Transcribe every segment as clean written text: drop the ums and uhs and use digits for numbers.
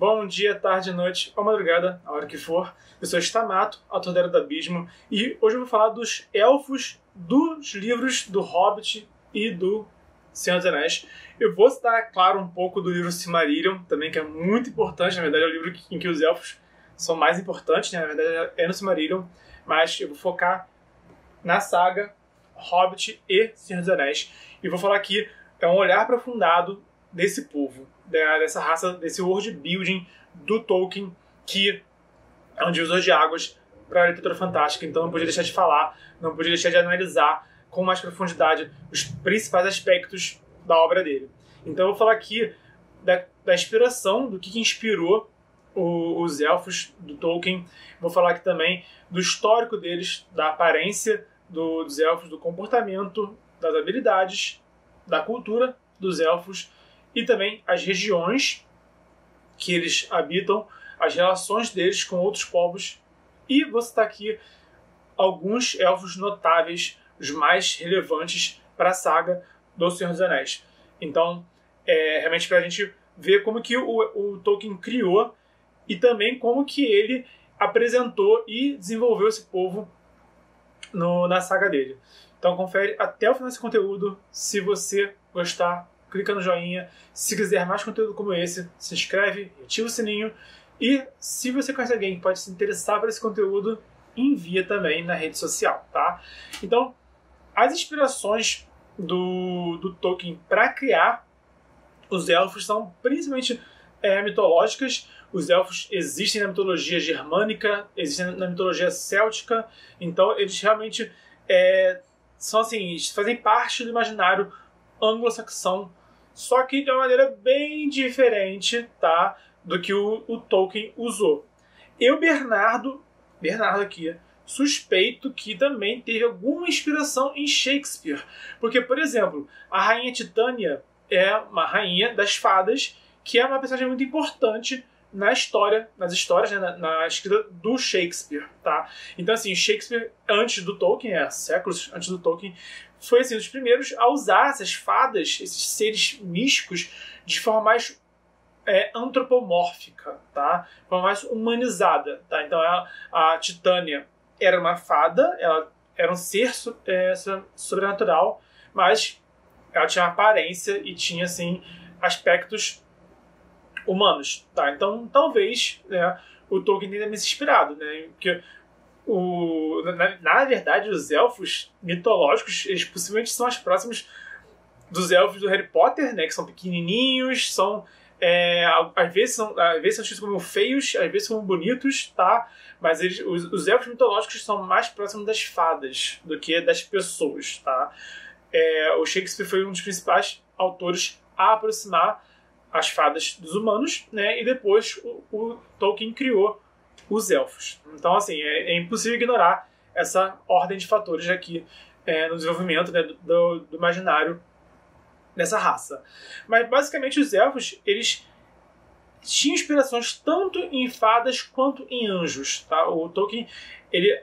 Bom dia, tarde, noite ou madrugada, a hora que for. Eu sou Stamato, autor da Era do Abismo, e hoje eu vou falar dos elfos dos livros do Hobbit e do Senhor dos Anéis. Eu vou citar, claro, um pouco do livro Silmarillion, também, que é muito importante. Na verdade, é o livro em que os elfos são mais importantes, né? Na verdade, é no Silmarillion, mas eu vou focar na saga Hobbit e Senhor dos Anéis. E vou falar aqui, é um olhar aprofundado desse povo, dessa raça, desse world building do Tolkien, que é um divisor de águas para a literatura fantástica. Então não podia deixar de falar, não podia deixar de analisar com mais profundidade os principais aspectos da obra dele. Então eu vou falar aqui da inspiração, do que inspirou os elfos do Tolkien. Vou falar aqui também do histórico deles, da aparência dos elfos, do comportamento, das habilidades, da cultura dos elfos e também as regiões que eles habitam, as relações deles com outros povos. E vou citar aqui alguns elfos notáveis, os mais relevantes para a saga do Senhor dos Anéis. Então, realmente para a gente ver como que o Tolkien criou e também como que ele apresentou e desenvolveu esse povo na saga dele. Então confere até o final desse conteúdo. Se você gostar, clica no joinha. Se quiser mais conteúdo como esse, se inscreve, ativa o sininho. E se você conhece alguém que pode se interessar por esse conteúdo, envia também na rede social, tá? Então, as inspirações do Tolkien para criar os elfos são principalmente mitológicas. Os elfos existem na mitologia germânica, existem na mitologia céltica, então eles realmente são assim, fazem parte do imaginário anglo-saxão, só que de uma maneira bem diferente, tá, do que o Tolkien usou. Eu, Bernardo aqui, suspeito que também teve alguma inspiração em Shakespeare, porque, por exemplo, a rainha Titânia é uma rainha das fadas, que é uma personagem muito importante nas histórias, né, na escrita do Shakespeare, tá? Então, assim, Shakespeare, antes do Tolkien, séculos antes do Tolkien, foi, assim, um dos primeiros a usar essas fadas, esses seres místicos, de forma mais antropomórfica, tá? De forma mais humanizada, tá? Então, a Titânia era uma fada, ela era um ser sobrenatural, mas ela tinha uma aparência e tinha, assim, aspectos humanos, tá? Então, talvez, né, o Tolkien tenha me inspirado, né? Porque na verdade, os elfos mitológicos, eles possivelmente são mais próximos dos elfos do Harry Potter, né? Que são pequenininhos, são às vezes são vistos como feios, às vezes como bonitos, tá? Mas os elfos mitológicos são mais próximos das fadas do que das pessoas, tá? O Shakespeare foi um dos principais autores a aproximar as fadas dos humanos, né? E depois o Tolkien criou os elfos. Então, assim, é impossível ignorar essa ordem de fatores aqui no desenvolvimento, né, do imaginário dessa raça. Mas, basicamente, os elfos, eles tinham inspirações tanto em fadas quanto em anjos, tá? O Tolkien, ele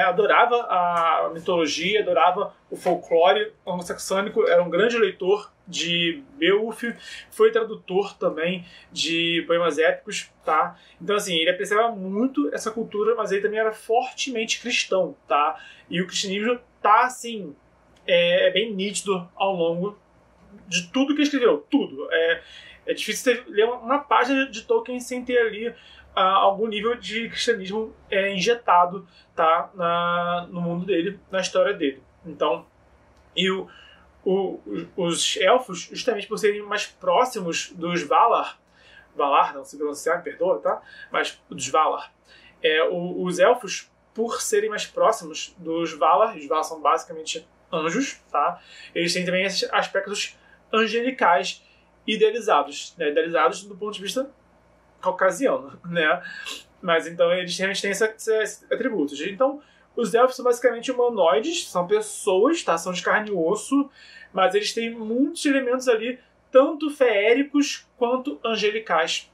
adorava a mitologia, adorava o folclore anglo-saxônico, era um grande leitor de Beowulf, foi tradutor também de poemas épicos, tá? Então, assim, ele apreciava muito essa cultura, mas ele também era fortemente cristão, tá? E o cristianismo tá, assim, bem nítido ao longo de tudo que ele escreveu, tudo. É difícil ler uma página de Tolkien sem ter ali algum nível de cristianismo injetado, tá, no mundo dele, na história dele. Então, os elfos, justamente por serem mais próximos dos Valar não sei pronunciar, me perdoa, tá? Mas dos Valar. Os elfos, por serem mais próximos dos Valar, os Valar são basicamente anjos, tá? Eles têm também esses aspectos angelicais idealizados, né? Idealizados do ponto de vista caucasiano, né? Mas então eles realmente têm esses atributos. Então, os elfos são basicamente humanoides, são pessoas, tá? São de carne e osso, mas eles têm muitos elementos ali, tanto feéricos quanto angelicais,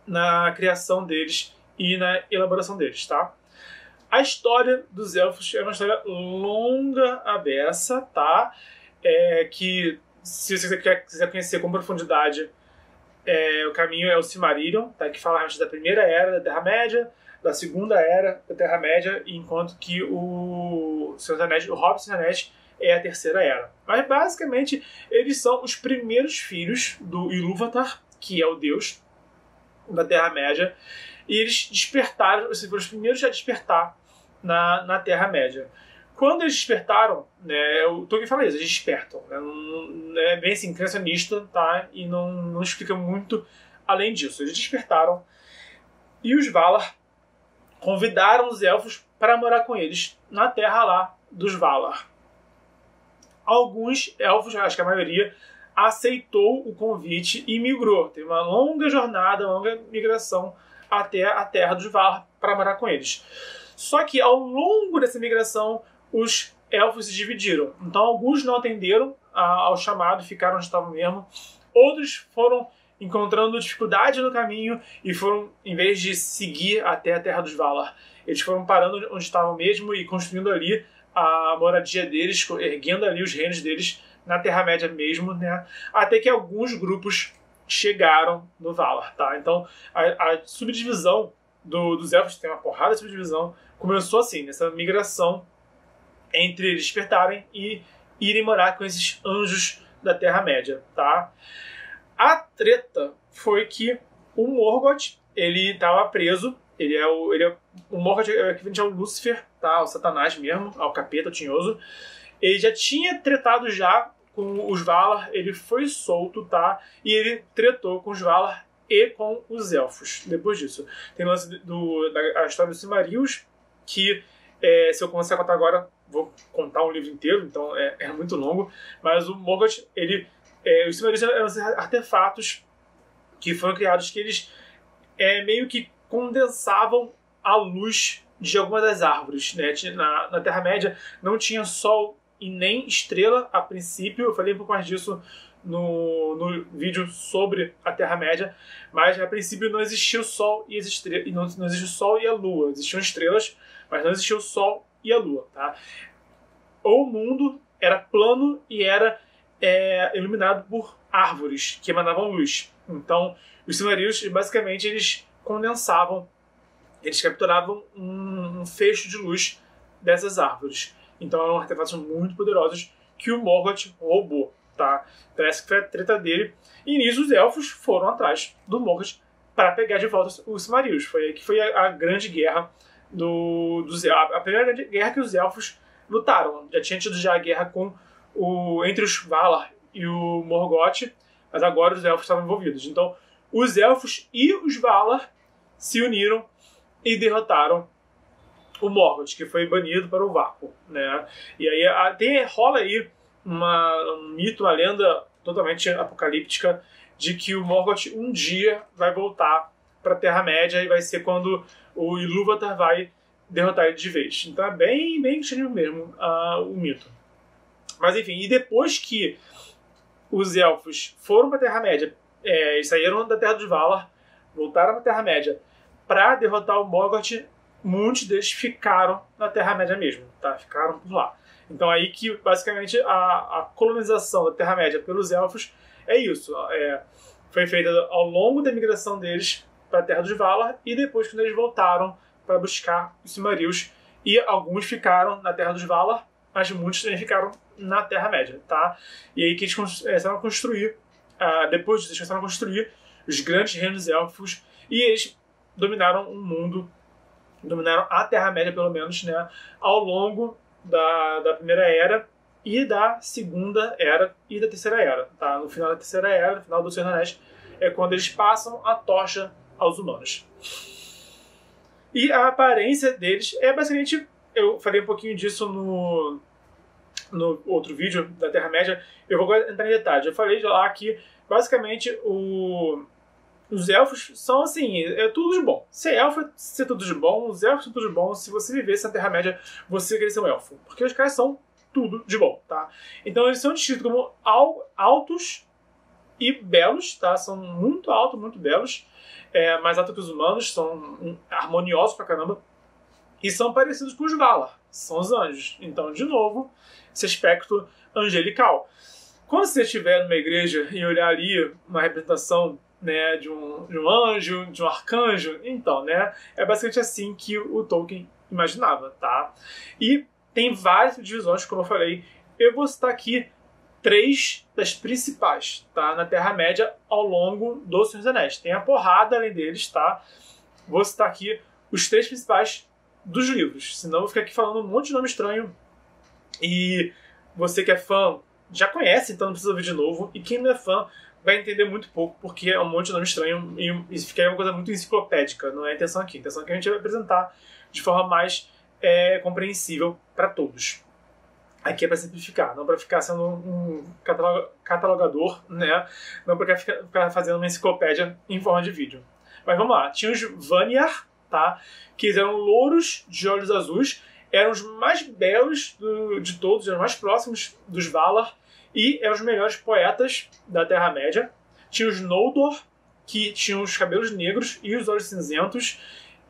na criação deles e na elaboração deles, tá? A história dos elfos é uma história longa a beça, tá? Que, se você quiser conhecer com profundidade, o caminho é o Silmarillion, tá? Que fala a respeito da primeira era da Terra-média, da segunda era da Terra-média, enquanto que o Senhor dos Anéis, o Hobbit e o Senhor dos Anéis é a terceira era. Mas basicamente eles são os primeiros filhos do Ilúvatar, que é o deus da Terra-média, e eles despertaram, eles foram os primeiros a despertar na Terra-média. Quando eles despertaram, né, o Tolkien fala isso, eles despertam. Né, não é bem assim, criacionista, tá? E não explica muito além disso. Eles despertaram e os Valar convidaram os elfos para morar com eles na terra lá dos Valar. Alguns elfos, acho que a maioria, aceitou o convite e migrou. Teve uma longa jornada, uma longa migração até a terra dos Valar para morar com eles. Só que ao longo dessa migração, os elfos se dividiram. Então alguns não atenderam ao chamado e ficaram onde estavam mesmo. Outros foram encontrando dificuldade no caminho e foram, em vez de seguir até a terra dos Valar, eles foram parando onde estavam mesmo e construindo ali a moradia deles, erguendo ali os reinos deles na Terra-média mesmo, né? Até que alguns grupos chegaram no Valar, tá? Então a subdivisão dos elfos, tem uma porrada de subdivisão, começou assim, nessa migração entre eles despertarem e irem morar com esses anjos da Terra-média, tá? A treta foi que o Morgoth, ele estava preso, o Morgoth é equivalente ao Lúcifer, tá? Ao Satanás mesmo, ao capeta tinhoso. Ele já tinha tretado já com os Valar, ele foi solto, tá? E ele tretou com os Valar e com os elfos. Depois disso, tem o lance da história dos Silmarils, que se eu começar a contar agora, vou contar um livro inteiro, então é muito longo. Mas o Morgoth, os Silmarils eram artefatos que foram criados que eles meio que condensavam a luz de algumas das árvores, né? Na Terra-média não tinha sol e nem estrela a princípio. Eu falei um pouco mais disso no vídeo sobre a Terra-média, mas a princípio não existia o sol e não existia o sol e a lua. Existiam estrelas, mas não existia o sol e a lua, tá? O mundo era plano e era iluminado por árvores que emanavam luz. Então, os Silmarils, basicamente, eles condensavam, eles capturavam um fecho de luz dessas árvores. Então, eram artefatos muito poderosos que o Morgoth roubou, tá? Então, essa foi a treta dele. E nisso, os elfos foram atrás do Morgoth para pegar de volta os Silmarils. Foi aí que foi a grande guerra a primeira grande guerra que os elfos lutaram. Já tinha tido a guerra entre os Valar e o Morgoth, mas agora os elfos estavam envolvidos. Então, os elfos e os Valar se uniram e derrotaram o Morgoth, que foi banido para o vácuo, né? E aí rola aí um mito, uma lenda totalmente apocalíptica de que o Morgoth um dia vai voltar para a Terra-média e vai ser quando o Ilúvatar vai derrotar ele de vez. Então é bem extremo mesmo o mito. Mas enfim, e depois que os elfos foram para a Terra-média, eles saíram da Terra dos Valar, voltaram para a Terra-média para derrotar o Morgoth, muitos deles ficaram na Terra-média mesmo, tá? Ficaram por lá. Então aí que basicamente a colonização da Terra-média pelos elfos é isso. Foi feita ao longo da migração deles para a Terra dos Valar e depois quando eles voltaram para buscar os Silmarils, e alguns ficaram na Terra dos Valar, mas muitos também ficaram na Terra-média, tá? E aí que eles começaram a construir, depois disso, eles começaram a construir os grandes reinos elfos, e eles dominaram o mundo, dominaram a Terra-média, pelo menos, né, ao longo da Primeira Era e da Segunda Era e da Terceira Era, tá? No final da Terceira Era, no final do Senhor dos Anéis, é quando eles passam a tocha aos humanos. E a aparência deles é basicamente, eu falei um pouquinho disso no outro vídeo da Terra-média, eu vou entrar em detalhes. Eu falei lá que, basicamente, os elfos são assim, é tudo de bom. Ser elfo é ser tudo de bom, os elfos são tudo de bom. Se você vivesse na Terra-média, você queria ser um elfo. Porque os caras são tudo de bom, tá? Então eles são descritos como altos e belos, tá? São muito altos, muito belos. Mais altos que os humanos, são harmoniosos pra caramba. E são parecidos com os Valar, são os anjos. Então, de novo, esse aspecto angelical. Quando você estiver numa igreja e olhar ali uma representação né, de um anjo, de um arcanjo. Então, né, é basicamente assim que o Tolkien imaginava, tá? E tem várias divisões, como eu falei. Eu vou citar aqui 3 das principais, tá? Na Terra-média ao longo do Senhor dos Anéis. Tem a porrada além deles, tá? Vou citar aqui os 3 principais dos livros, senão eu vou ficar aqui falando um monte de nome estranho. E você que é fã já conhece, então não precisa ouvir de novo. E quem não é fã vai entender muito pouco, porque é um monte de nome estranho e fica uma coisa muito enciclopédica. Não é a intenção aqui. A intenção aqui é que a gente vai apresentar de forma mais compreensível para todos. Aqui é para simplificar, não para ficar sendo um catalogador, né? Não para ficar fazendo uma enciclopédia em forma de vídeo. Mas vamos lá. Tinha os Vanyar, tá? Que eles eram louros de olhos azuis, eram os mais belos de todos, eram os mais próximos dos Valar e eram os melhores poetas da Terra-média. Tinha os Noldor, que tinham os cabelos negros e os olhos cinzentos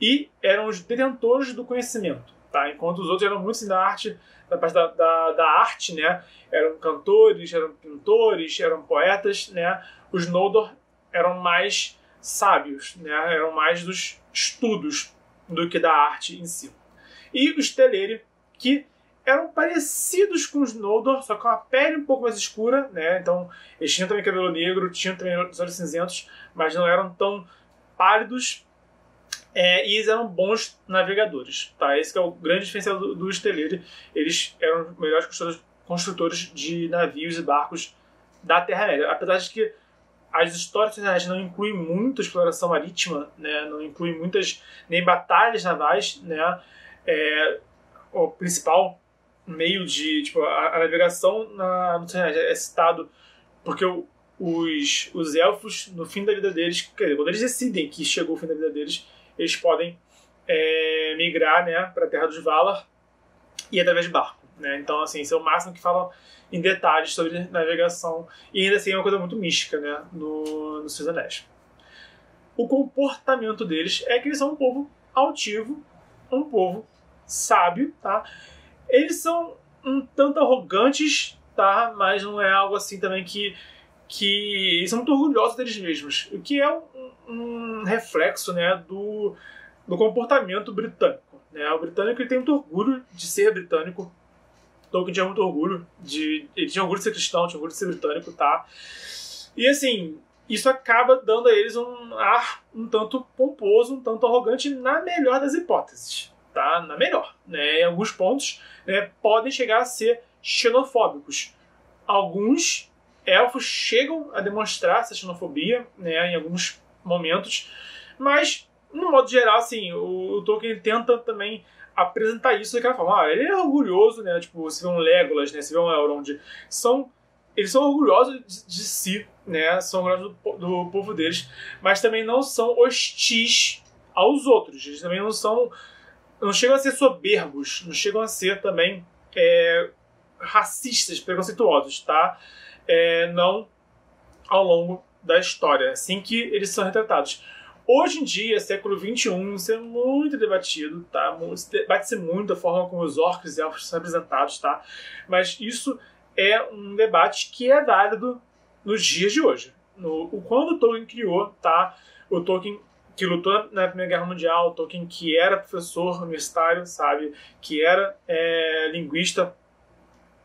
e eram os detentores do conhecimento, tá? Enquanto os outros eram muito da arte, da parte da arte, né? Eram cantores, eram pintores, eram poetas, né? Os Noldor eram mais sábios, né? Eram mais dos estudos do que da arte em si. E os Teleri, que eram parecidos com os Noldor, só com a pele um pouco mais escura, né? Então, eles tinham também cabelo negro, tinham também os olhos cinzentos, mas não eram tão pálidos. E eles eram bons navegadores, tá? Esse que é o grande diferencial dos Teleri. Eles eram os melhores construtores de navios e barcos da Terra-média. Apesar de que as histórias terrestres não incluem muita exploração marítima, né? Não incluem muitas nem batalhas navais, né? O principal meio de tipo, a navegação no Terra-média é citado porque os elfos, no fim da vida deles, quer dizer, quando eles decidem que chegou o fim da vida deles, eles podem migrar, né, para a Terra dos Valar e através de barco, né? Então, assim, esse é o máximo que fala em detalhes sobre navegação e ainda assim é uma coisa muito mística, né, no Senhor dos Anéis. O comportamento deles é que eles são um povo altivo, um povo sábio, tá? Eles são um tanto arrogantes, tá? Mas não é algo assim também que eles são muito orgulhosos deles mesmos, o que é um reflexo, né, do comportamento britânico, né? O britânico ele tem muito orgulho de ser britânico. Tolkien tinha muito orgulho ele tinha orgulho de ser cristão, tinha orgulho de ser britânico, tá? E assim, isso acaba dando a eles um ar um tanto pomposo, um tanto arrogante, na melhor das hipóteses, tá? Na melhor, né? Em alguns pontos, né, podem chegar a ser xenofóbicos. Alguns elfos chegam a demonstrar essa xenofobia, né, em alguns momentos, mas, no modo geral, assim, o Tolkien tenta também apresentar isso daquela forma. Ele é orgulhoso, né, tipo, você vê um Legolas, né, você vê um Elrond, eles são orgulhosos de si, né, são orgulhosos do povo deles, mas também não são hostis aos outros, eles também não chegam a ser soberbos, não chegam a ser também racistas, preconceituosos, tá? Não ao longo da história, assim que eles são retratados. Hoje em dia, século XXI, isso é muito debatido, tá? Debate-se muito a forma como os orcs e elfos são representados, tá? Mas isso é um debate que é válido nos dias de hoje. Quando o Tolkien criou, tá? O Tolkien que lutou na Primeira Guerra Mundial, o Tolkien que era professor universitário, sabe? Que era linguista,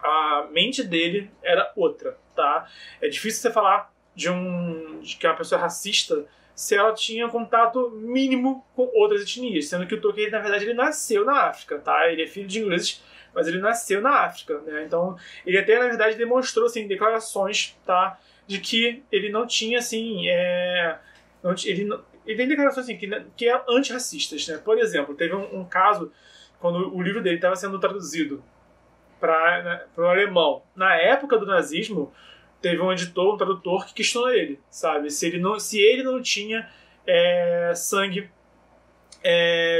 a mente dele era outra, tá? É difícil você falar de que uma pessoa é racista se ela tinha contato mínimo com outras etnias, sendo que o Tolkien, na verdade, ele nasceu na África, tá? Ele é filho de ingleses, mas ele nasceu na África, né? Então, ele até, na verdade, demonstrou, assim, declarações, tá? De que ele não tinha, assim, ele tem declarações, assim, que é antirracistas, né? Por exemplo, teve um caso, quando o livro dele estava sendo traduzido para o alemão. Na época do nazismo, teve um editor, um tradutor, que questionou ele, sabe? Se ele não tinha sangue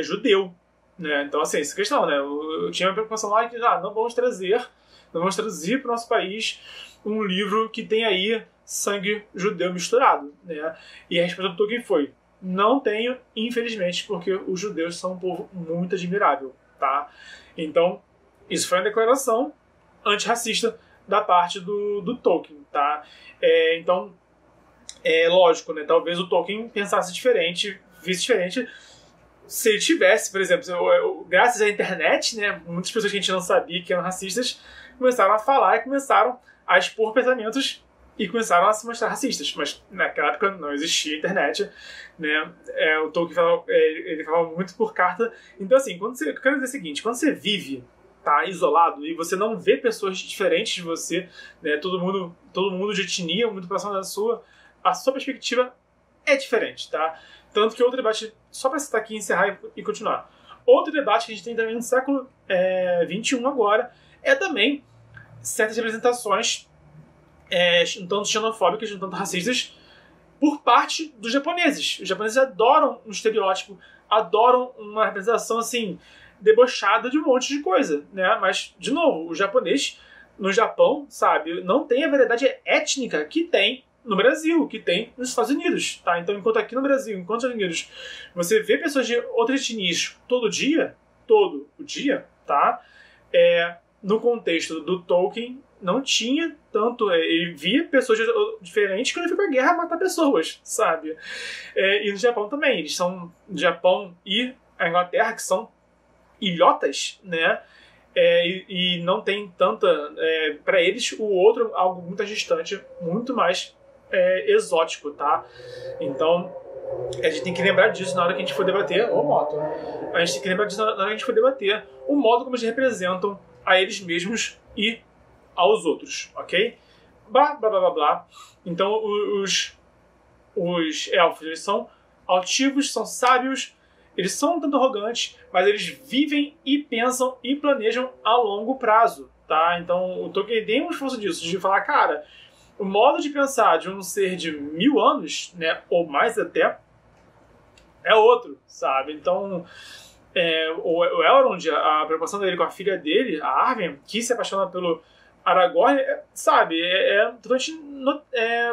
judeu, né? Então, assim, essa questão, né? Eu tinha uma preocupação lá que não vamos traduzir para o nosso país um livro que tem aí sangue judeu misturado, né? E a resposta do Tolkien foi: não tenho, infelizmente, porque os judeus são um povo muito admirável, tá? Então, isso foi uma declaração antirracista da parte do Tolkien, tá? Então, É lógico, né? Talvez o Tolkien pensasse diferente, visse diferente, se ele tivesse, por exemplo, graças à internet, né, muitas pessoas que a gente não sabia que eram racistas começaram a falar e começaram a expor pensamentos e começaram a se mostrar racistas. Mas naquela época não existia internet, né? O Tolkien ele falava muito por carta. Então, assim, eu quero dizer o seguinte: quando você vive, tá, isolado, e você não vê pessoas diferentes de você, né, todo mundo de etnia muito próximo da sua, a sua perspectiva é diferente, tá? Tanto que outro debate, só para citar aqui, encerrar e continuar. Outro debate que a gente tem também no século XXI agora é também certas representações um tanto xenofóbicas, um tanto racistas, por parte dos japoneses. Os japoneses adoram um estereótipo, adoram uma representação assim, debochada de um monte de coisa, né? Mas, de novo, o japonês, no Japão, sabe, não tem a variedade étnica que tem no Brasil, que tem nos Estados Unidos, tá? Então, enquanto aqui no Brasil, enquanto nos Estados Unidos, você vê pessoas de outras etnias todo o dia, tá? No contexto do Tolkien, não tinha tanto... ele via pessoas diferentes quando ele foi pra guerra matar pessoas, sabe? E no Japão também. Eles são... O Japão e a Inglaterra, que são ilhotas, né? E não tem tanta... para eles, o outro é algo muito distante, muito mais exótico, tá? Então, a gente tem que lembrar disso na hora que a gente for debater... moto! A gente tem que lembrar disso na hora que a gente for debater o modo como eles representam a eles mesmos e aos outros, ok? Blá, blá, blá, blá, blá. Então, os elfos, eles são altivos, são sábios, eles são um tanto arrogantes, mas eles vivem e pensam e planejam a longo prazo, tá? Então, o Tolkien tem um esforço disso, de falar, cara, o modo de pensar de um ser de 1000 anos, né, ou mais até, é outro, sabe? Então... o Elrond, a preocupação dele com a filha dele, a Arwen, que se apaixona pelo Aragorn, sabe, totalmente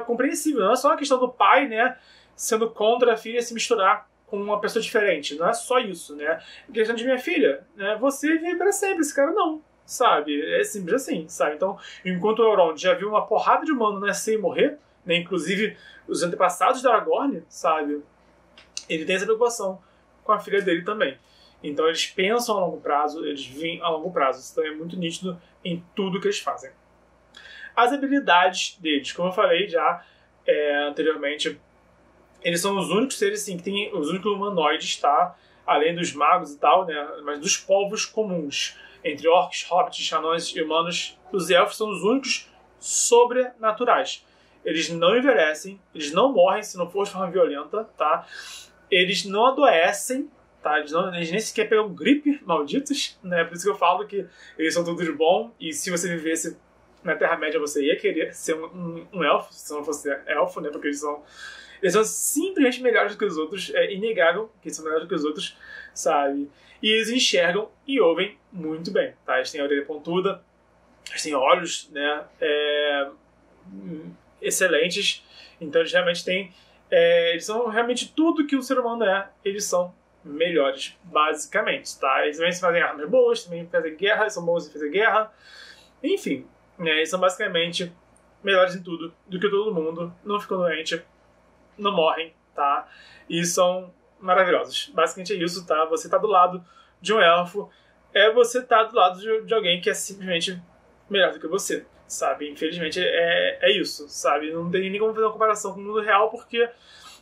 compreensível. Não é só uma questão do pai, né, sendo contra a filha se misturar com uma pessoa diferente. Não é só isso, né? A questão de minha filha, né, você vive para sempre, esse cara não, sabe? É simples assim, sabe? Então, enquanto o Elrond já viu uma porrada de humano nascer e morrer, né, inclusive os antepassados de Aragorn, sabe? Ele tem essa preocupação com a filha dele também. Então eles pensam a longo prazo, eles vivem a longo prazo. Isso também é muito nítido em tudo que eles fazem. As habilidades deles, como eu falei já anteriormente, eles são os únicos seres assim, que têm os únicos humanoides, tá? Além dos magos e tal, né? Mas dos povos comuns. Entre orcs, hobbits, anões e humanos, os elfos são os únicos sobrenaturais. Eles não envelhecem, eles não morrem se não for de forma violenta, tá? Eles não adoecem, tá? Eles nem sequer pegam gripe, malditos, né? Por isso que eu falo que eles são tudo de bom, e se você vivesse na Terra-média, você ia querer ser um elfo, se não fosse elfo, né? Porque eles são simplesmente melhores do que os outros, é inegável que eles são melhores do que os outros, sabe? E eles enxergam e ouvem muito bem, tá? Eles têm a orelha pontuda, eles têm olhos, né? Excelentes, então eles realmente têm... eles são realmente tudo que o ser humano eles são melhores, basicamente, tá? Eles também fazem armas boas, também fazem guerra, eles são bons em fazer guerra, enfim, né? Eles são basicamente melhores em tudo do que todo mundo, não ficam doentes, não morrem, tá? E são maravilhosos. Basicamente é isso, tá? Você tá do lado de um elfo, você tá do lado de alguém que é simplesmente melhor do que você, sabe? Infelizmente é isso, sabe? Não tem nem como fazer uma comparação com o mundo real, porque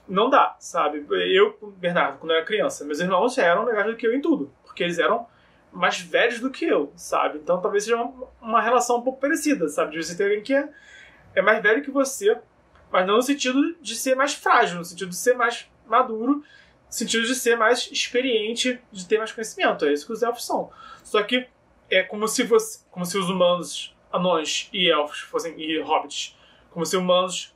não dá, sabe? Eu, Bernardo, quando eu era criança, meus irmãos eram melhores do que eu em tudo, porque eles eram mais velhos do que eu, sabe? Então talvez seja uma relação um pouco parecida, sabe? De você ter alguém que é mais velho que você, mas não no sentido de ser mais frágil, no sentido de ser mais maduro, no sentido de ser mais experiente, de ter mais conhecimento. É isso que os elfos são. Só que é como se os humanos, anões e elfos e hobbits, como se humanos,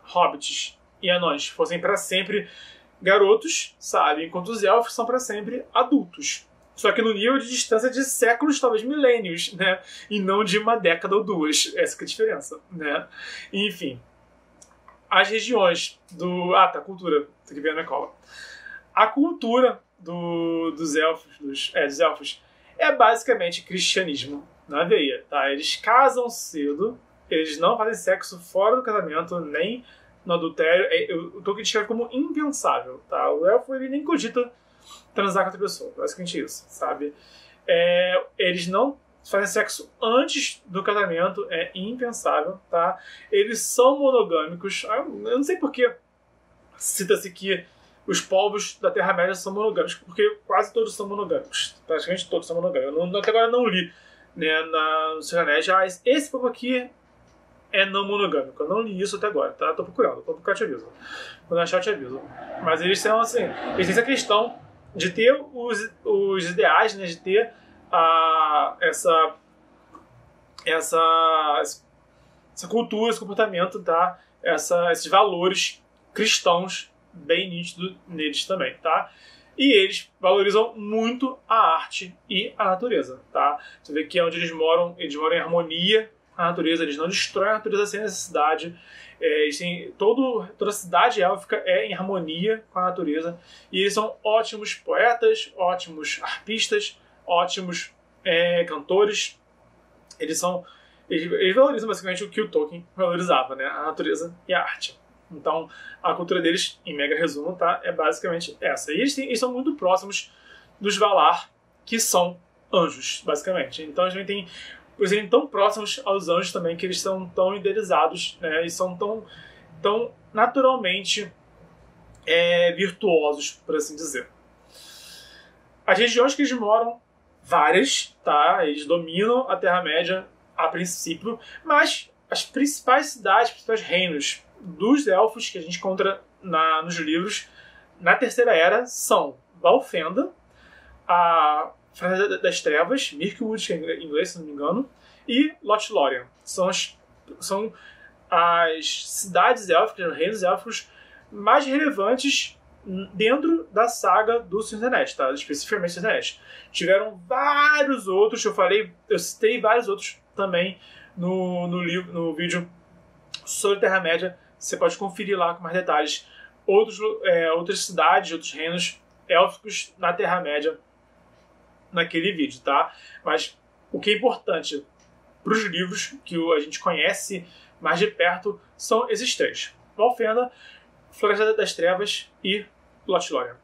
hobbits e anões fossem para sempre garotos, sabe? Enquanto os elfos são para sempre adultos. Só que no nível de distância de séculos, talvez milênios, né? E não de uma década ou duas. Essa que é a diferença, né? Enfim. As regiões tá, cultura. Tô aqui vendo a minha cola. A cultura dos elfos, dos elfos, é basicamente cristianismo na veia, tá? Eles casam cedo, eles não fazem sexo fora do casamento, nem no adultério, o Tolkien descreve como impensável, tá? O elfo, ele nem cogita transar com outra pessoa, basicamente isso, sabe? Eles não fazem sexo antes do casamento, é impensável, tá? Eles são monogâmicos. Eu não sei por que cita-se que os povos da Terra-média são monogâmicos, porque quase todos são monogâmicos. Praticamente todos são monogâmicos. Até agora eu não li, né, no Senhor dos Anéis, esse povo aqui é não monogâmico. Eu não li isso até agora, tá? Tô procurando, vou procurar, te aviso. Quando eu achar, eu te aviso. Mas eles são assim, eles têm essa questão de ter os ideais, né, de ter essa cultura, esse comportamento, tá? Esses valores cristãos bem nítidos neles também, tá? E eles valorizam muito a arte e a natureza, tá? Você vê que onde eles moram em harmonia com a natureza, eles não destroem a natureza sem necessidade. Toda a cidade élfica é em harmonia com a natureza, e eles são ótimos poetas, ótimos arpistas, ótimos cantores. Eles valorizam basicamente o que o Tolkien valorizava, né? A natureza e a arte. Então, a cultura deles, em mega resumo, tá? É basicamente essa. E eles são muito próximos dos Valar, que são anjos, basicamente. Então, a gente tem eles serem tão próximos aos anjos também, que eles são tão idealizados, né? E são tão naturalmente virtuosos, por assim dizer. As regiões que eles moram, várias, tá? Eles dominam a Terra-média a princípio, mas as principais cidades, os principais reinos dos elfos que a gente encontra nos livros na Terceira Era são Valfenda, a Floresta das Trevas, Mirkwood, que é em inglês, se não me engano, e Lothlórien. São as cidades élficas, os reinos élficos mais relevantes dentro da saga do Senhor dos Anéis, tá? Especificamente Senhor dos Anéis. Tiveram vários outros, eu citei vários outros também no vídeo sobre a Terra-média. Você pode conferir lá com mais detalhes outras cidades, outros reinos élficos na Terra-média naquele vídeo, tá? Mas o que é importante para os livros que a gente conhece mais de perto são esses três: Valfenda, Floresta das Trevas e Lothlórien.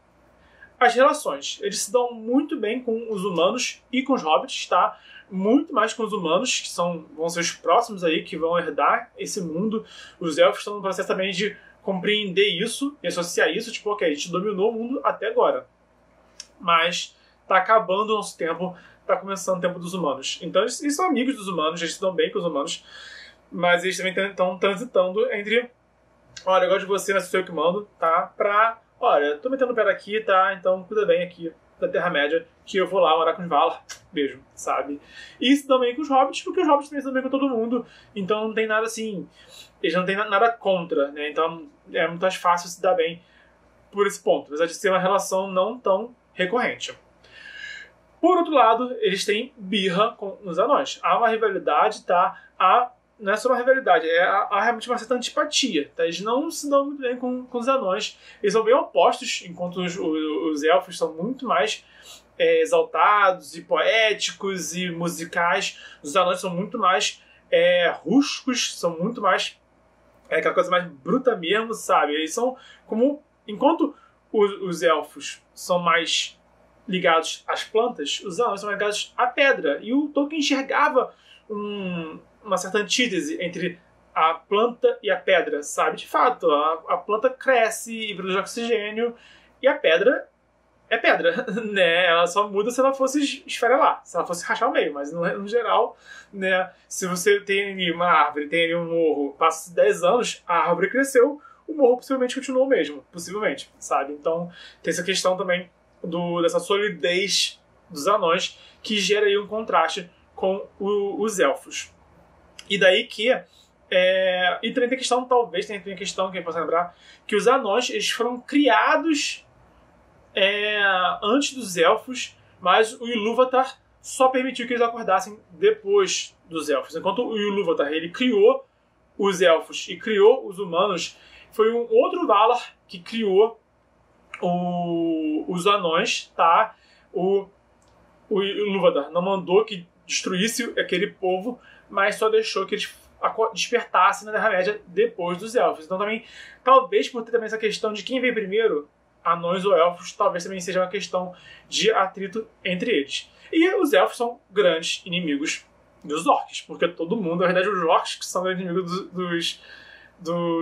As relações, eles se dão muito bem com os humanos e com os hobbits, tá? Muito mais com os humanos, que vão ser os próximos aí que vão herdar esse mundo. Os elfos estão no processo também de compreender isso e associar isso, tipo, ok, a gente dominou o mundo até agora, mas tá acabando o nosso tempo, tá começando o tempo dos humanos. Então eles são amigos dos humanos, eles se dão bem com os humanos, mas eles também estão transitando entre, olha, eu gosto de você, mas sou eu que mando, tá? Olha, tô metendo o pé daqui, tá? Então cuida bem aqui da Terra-média, que eu vou lá morar com os Valar. Beijo, sabe? E isso também com os Hobbits, porque os Hobbits também se dão bem com todo mundo, então não tem nada assim, eles não têm nada contra, né? Então é muito mais fácil se dar bem por esse ponto, apesar de ser uma relação não tão recorrente. Por outro lado, eles têm birra com os anões. Há uma rivalidade, tá? Não é só uma rivalidade, há realmente uma certa antipatia, tá? Eles não se dão muito bem com os anões. Eles são bem opostos, enquanto os elfos são muito mais exaltados e poéticos e musicais. Os anões são muito mais rústicos, são muito mais aquela coisa mais bruta mesmo, sabe? Eles são como... Enquanto os elfos são mais ligados às plantas, os anões são ligados à pedra. E o Tolkien enxergava uma certa antítese entre a planta e a pedra, sabe? De fato, a planta cresce e produz oxigênio, e a pedra é pedra, né? Ela só muda se ela fosse esfarelar, se ela fosse rachar o meio, mas no geral, né? Se você tem ali uma árvore, tem ali um morro, passa 10 anos, a árvore cresceu, o morro possivelmente continuou o mesmo, possivelmente, sabe? Então tem essa questão também dessa solidez dos anões, que gera aí um contraste com os elfos. E daí que... e também tem a questão, talvez tenha a questão que eu posso lembrar, que os anões eles foram criados antes dos elfos, mas o Ilúvatar só permitiu que eles acordassem depois dos elfos. Enquanto o Ilúvatar ele criou os elfos e criou os humanos, foi um outro Valar que criou os anões, tá? O Ilúvatar não mandou que destruísse aquele povo, mas só deixou que eles despertasse na Terra-média depois dos elfos. Então também, talvez por ter também essa questão de quem veio primeiro, anões ou elfos, talvez também seja uma questão de atrito entre eles. E os elfos são grandes inimigos dos orcs, porque todo mundo, na verdade, os orcs que são grandes inimigos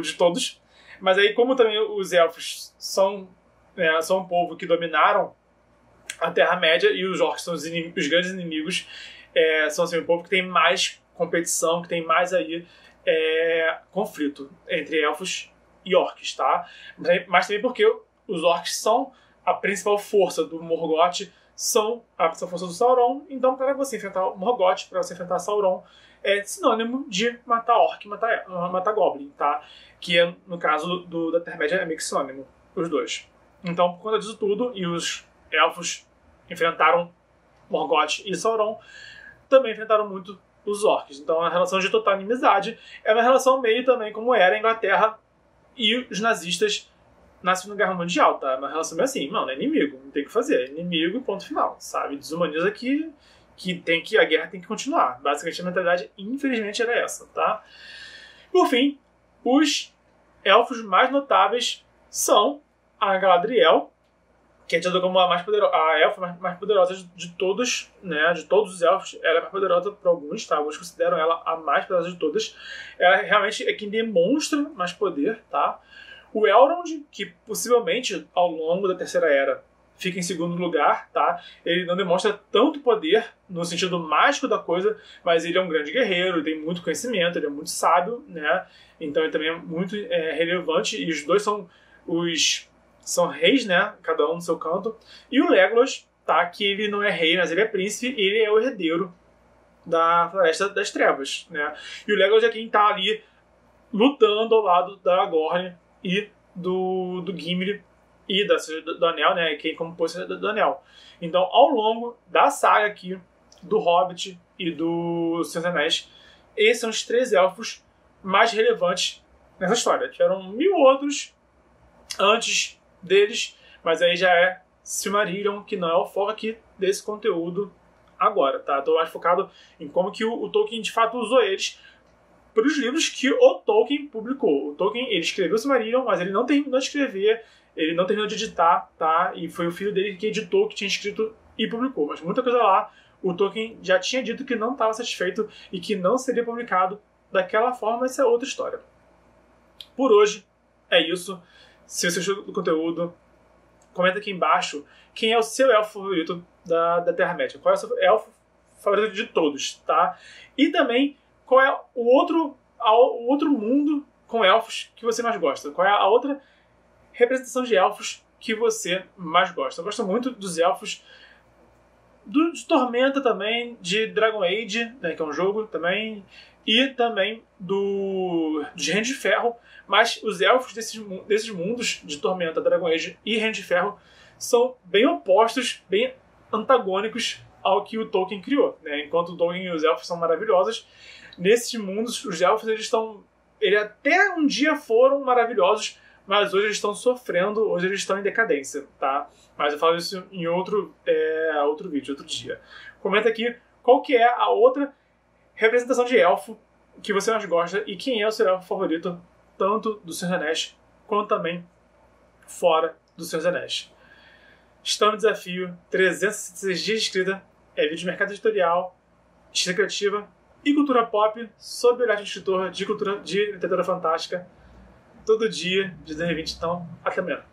de todos. Mas aí, como também os elfos são um povo que dominaram a Terra-média e os orcs são os grandes inimigos, são assim, um povo que tem mais competição, que tem mais aí conflito entre elfos e orcs, tá? Mas também porque os orcs são a principal força do Morgoth, são a principal força do Sauron, então para você enfrentar o Morgoth, para você enfrentar Sauron, é sinônimo de matar orc, matar goblin, tá? Que no caso da Terra-média é meio que sinônimo, os dois. Então, por conta disso tudo, e os elfos enfrentaram Morgoth e Sauron, também enfrentaram muito os orcs. Então, a relação de total inimizade é uma relação meio também como era a Inglaterra e os nazistas na Segunda Guerra Mundial, tá? Uma relação meio assim, mano, é inimigo, não tem o que fazer, é inimigo e ponto final, sabe? Desumaniza que a guerra tem que continuar. Basicamente, a mentalidade, infelizmente, era essa, tá? Por fim, os elfos mais notáveis são a Galadriel, que é tida como a elfa mais poderosa de todos, né? De todos os elfos, ela é mais poderosa por alguns, tá? Alguns consideram ela a mais poderosa de todas. Ela realmente é quem demonstra mais poder, tá? O Elrond, que possivelmente ao longo da Terceira Era fica em segundo lugar, tá? Ele não demonstra tanto poder no sentido mágico da coisa, mas ele é um grande guerreiro, ele tem muito conhecimento, ele é muito sábio, né? Então ele também é muito relevante, e os dois são reis, né? Cada um no seu canto. E o Legolas, tá? Que ele não é rei, mas ele é príncipe, ele é o herdeiro da Floresta das Trevas, né? E o Legolas é quem tá ali lutando ao lado da Aragorn e do Gimli e do Anel, né? Quem compôs do Anel. Então, ao longo da saga aqui, do Hobbit e do Senhor dos Anéis, esses são os 3 elfos mais relevantes nessa história. Tiveram 1000 outros antes deles, mas aí já é Silmarillion, que não é o foco aqui desse conteúdo agora, tá? Estou mais focado em como que o Tolkien de fato usou eles para os livros que o Tolkien publicou. O Tolkien, ele escreveu Silmarillion, mas ele não terminou de escrever, ele não terminou de editar, tá? E foi o filho dele que editou, que tinha escrito e publicou. Mas muita coisa lá, o Tolkien já tinha dito que não estava satisfeito e que não seria publicado daquela forma. Essa é outra história. Por hoje, é isso. Se você gostou do conteúdo, comenta aqui embaixo quem é o seu elfo favorito da Terra-média. Qual é o seu elfo favorito de todos, tá? E também, qual é o outro mundo com elfos que você mais gosta? Qual é a outra representação de elfos que você mais gosta? Eu gosto muito dos elfos de Tormenta também, de Dragon Age, né, que é um jogo também, e também de Reino de Ferro, mas os elfos desses mundos de Tormenta, Dragon Age e Reino de Ferro são bem opostos, bem antagônicos ao que o Tolkien criou, né? Enquanto o Tolkien e os elfos são maravilhosos, nesses mundos os elfos eles até um dia foram maravilhosos, mas hoje eles estão sofrendo, hoje eles estão em decadência, tá? Mas eu falo isso em outro vídeo, outro dia. Comenta aqui qual que é a outra representação de elfo que você mais gosta e quem é o seu elfo favorito, tanto do Senhor dos Anéis quanto também fora do Senhor dos Anéis. Estamos no desafio 366 dias de escrita, vídeo de mercado editorial, escrita criativa e cultura pop, sob o olhar de um escritor de literatura fantástica, todo dia de 2020. Então, até amanhã.